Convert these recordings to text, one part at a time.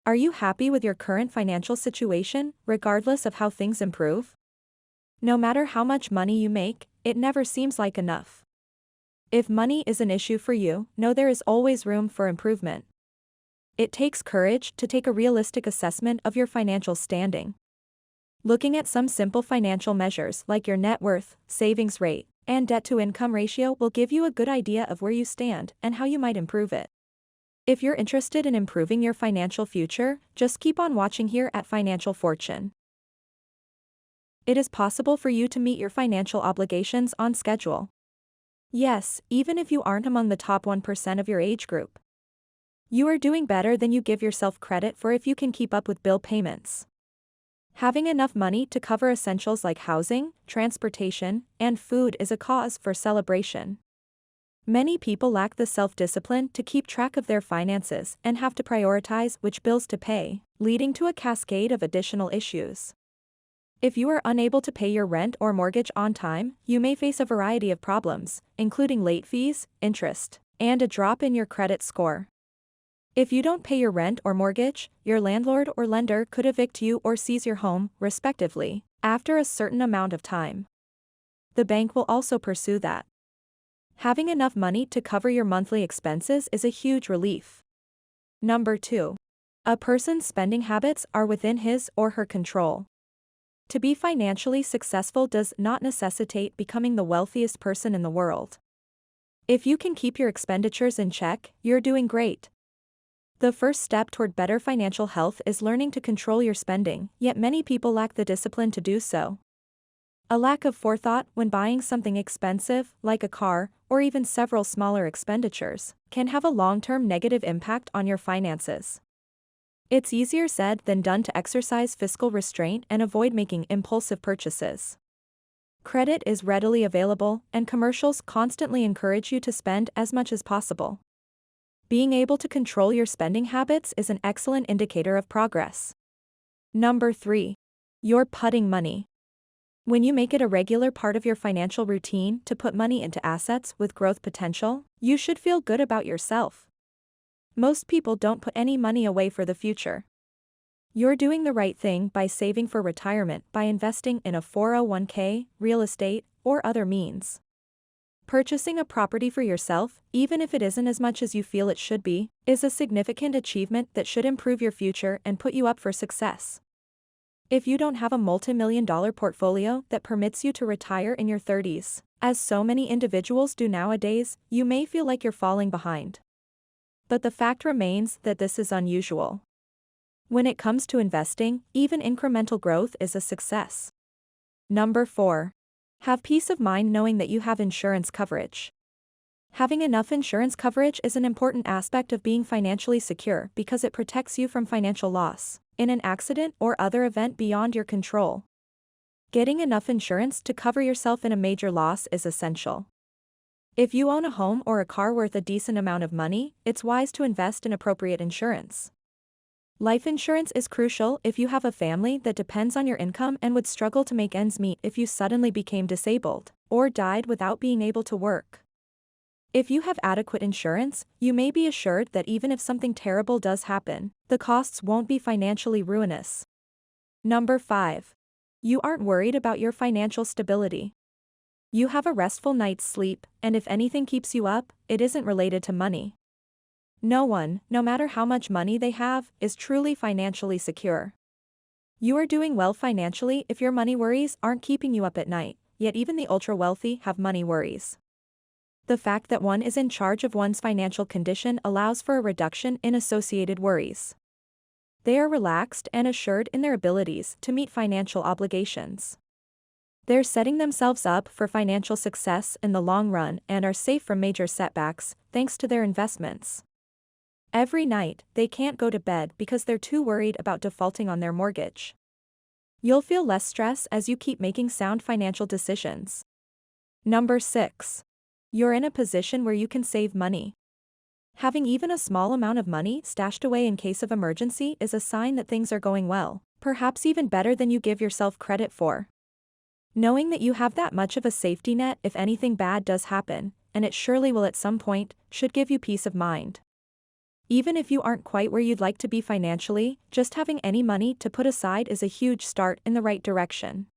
Are you happy with your current financial situation, regardless of how things improve? No matter how much money you make, it never seems like enough. If money is an issue for you, know there is always room for improvement. It takes courage to take a realistic assessment of your financial standing. Looking at some simple financial measures like your net worth, savings rate, and debt-to-income ratio will give you a good idea of where you stand and how you might improve it. If you're interested in improving your financial future, just keep on watching here at Financial Fortune. It is possible for you to meet your financial obligations on schedule. Yes, even if you aren't among the top 1% of your age group. You are doing better than you give yourself credit for if you can keep up with bill payments. Having enough money to cover essentials like housing, transportation, and food is a cause for celebration. Many people lack the self-discipline to keep track of their finances and have to prioritize which bills to pay, leading to a cascade of additional issues. If you are unable to pay your rent or mortgage on time, you may face a variety of problems, including late fees, interest, and a drop in your credit score. If you don't pay your rent or mortgage, your landlord or lender could evict you or seize your home, respectively, after a certain amount of time. The bank will also pursue that. Having enough money to cover your monthly expenses is a huge relief. Number 2. A person's spending habits are within his or her control. To be financially successful does not necessitate becoming the wealthiest person in the world. If you can keep your expenditures in check, you're doing great. The first step toward better financial health is learning to control your spending, yet many people lack the discipline to do so. A lack of forethought when buying something expensive, like a car, or even several smaller expenditures, can have a long-term negative impact on your finances. It's easier said than done to exercise fiscal restraint and avoid making impulsive purchases. Credit is readily available, and commercials constantly encourage you to spend as much as possible. Being able to control your spending habits is an excellent indicator of progress. Number 3. You're putting money. When you make it a regular part of your financial routine to put money into assets with growth potential, you should feel good about yourself. Most people don't put any money away for the future. You're doing the right thing by saving for retirement by investing in a 401k, real estate, or other means. Purchasing a property for yourself, even if it isn't as much as you feel it should be, is a significant achievement that should improve your future and put you up for success. If you don't have a multi-million-dollar portfolio that permits you to retire in your 30s, as so many individuals do nowadays, you may feel like you're falling behind. But the fact remains that this is unusual. When it comes to investing, even incremental growth is a success. Number 4. Have peace of mind knowing that you have insurance coverage. Having enough insurance coverage is an important aspect of being financially secure because it protects you from financial loss in an accident or other event beyond your control. Getting enough insurance to cover yourself in a major loss is essential. If you own a home or a car worth a decent amount of money, it's wise to invest in appropriate insurance. Life insurance is crucial if you have a family that depends on your income and would struggle to make ends meet if you suddenly became disabled or died without being able to work. If you have adequate insurance, you may be assured that even if something terrible does happen, the costs won't be financially ruinous. Number 5. You aren't worried about your financial stability. You have a restful night's sleep, and if anything keeps you up, it isn't related to money. No one, no matter how much money they have, is truly financially secure. You are doing well financially if your money worries aren't keeping you up at night, yet even the ultra-wealthy have money worries. The fact that one is in charge of one's financial condition allows for a reduction in associated worries. They are relaxed and assured in their abilities to meet financial obligations. They're setting themselves up for financial success in the long run and are safe from major setbacks, thanks to their investments. Every night, they can't go to bed because they're too worried about defaulting on their mortgage. You'll feel less stress as you keep making sound financial decisions. Number 6. You're in a position where you can save money. Having even a small amount of money stashed away in case of emergency is a sign that things are going well, perhaps even better than you give yourself credit for. Knowing that you have that much of a safety net if anything bad does happen, and it surely will at some point, should give you peace of mind. Even if you aren't quite where you'd like to be financially, just having any money to put aside is a huge start in the right direction.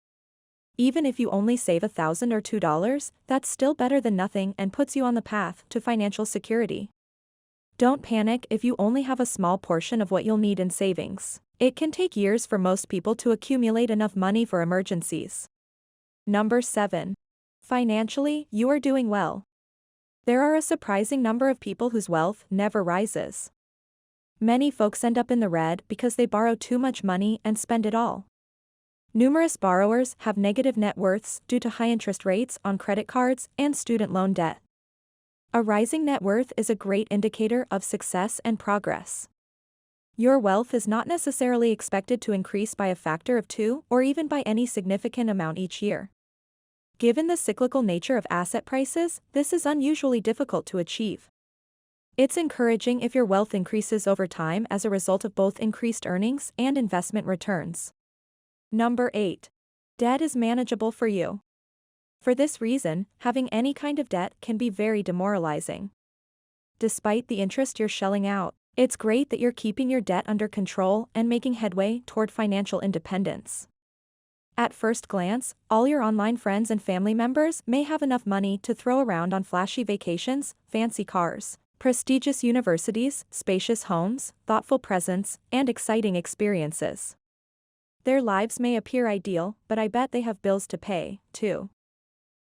Even if you only save $1,000 or $2, that's still better than nothing and puts you on the path to financial security. Don't panic if you only have a small portion of what you'll need in savings. It can take years for most people to accumulate enough money for emergencies. Number 7. Financially, you are doing well. There are a surprising number of people whose wealth never rises. Many folks end up in the red because they borrow too much money and spend it all. Numerous borrowers have negative net worths due to high interest rates on credit cards and student loan debt. A rising net worth is a great indicator of success and progress. Your wealth is not necessarily expected to increase by a factor of 2 or even by any significant amount each year. Given the cyclical nature of asset prices, this is unusually difficult to achieve. It's encouraging if your wealth increases over time as a result of both increased earnings and investment returns. Number 8. Debt is manageable for you. For this reason, having any kind of debt can be very demoralizing. Despite the interest you're shelling out, it's great that you're keeping your debt under control and making headway toward financial independence. At first glance, all your online friends and family members may have enough money to throw around on flashy vacations, fancy cars, prestigious universities, spacious homes, thoughtful presents, and exciting experiences. Their lives may appear ideal, but I bet they have bills to pay, too.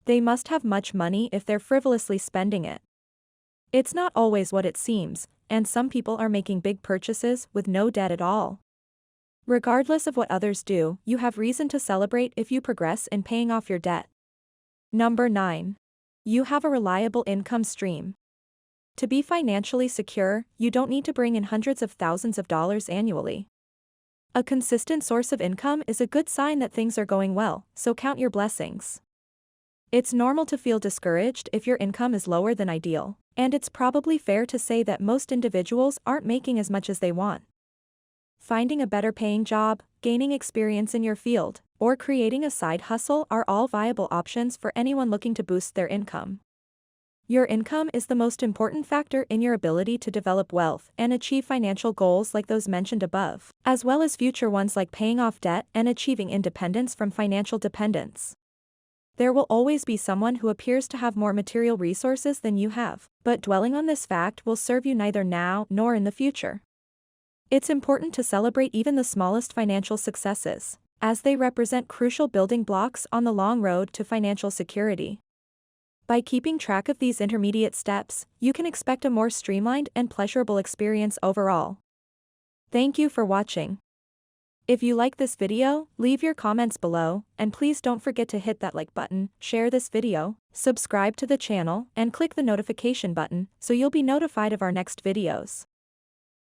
They must have much money if they're frivolously spending it. It's not always what it seems, and some people are making big purchases with no debt at all. Regardless of what others do, you have reason to celebrate if you progress in paying off your debt. Number 9. You have a reliable income stream. To be financially secure, you don't need to bring in hundreds of thousands of dollars annually. A consistent source of income is a good sign that things are going well, so count your blessings. It's normal to feel discouraged if your income is lower than ideal, and it's probably fair to say that most individuals aren't making as much as they want. Finding a better paying job, gaining experience in your field, or creating a side hustle are all viable options for anyone looking to boost their income. Your income is the most important factor in your ability to develop wealth and achieve financial goals like those mentioned above, as well as future ones like paying off debt and achieving independence from financial dependence. There will always be someone who appears to have more material resources than you have, but dwelling on this fact will serve you neither now nor in the future. It's important to celebrate even the smallest financial successes, as they represent crucial building blocks on the long road to financial security. By keeping track of these intermediate steps, you can expect a more streamlined and pleasurable experience overall. Thank you for watching. If you like this video, leave your comments below, and please don't forget to hit that like button, share this video, subscribe to the channel, and click the notification button so you'll be notified of our next videos.